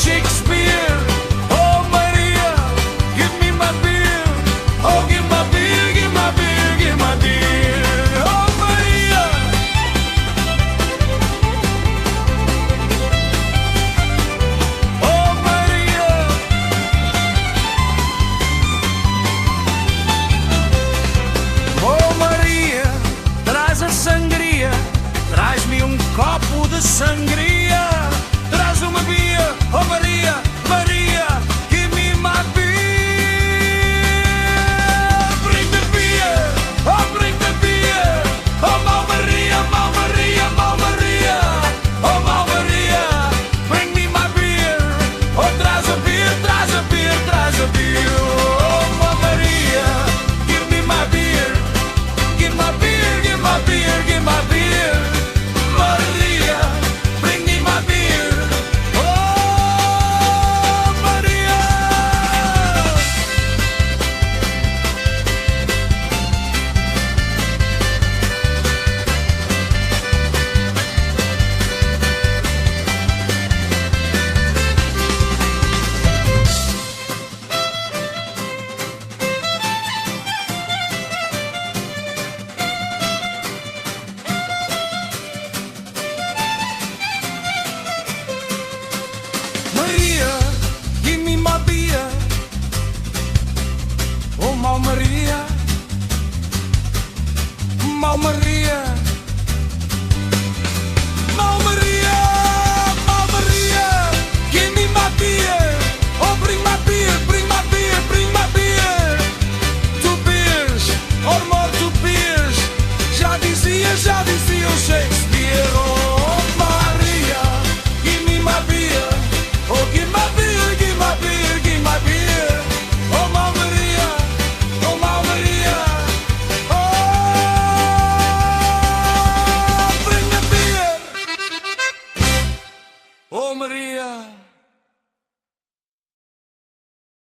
Shakespeare. Oh Maria, give me my beer. Oh, give my beer, give my beer, give my beer. Oh Maria. Oh Maria. Oh Maria, traz a sangria, traz-me um copo de sangria.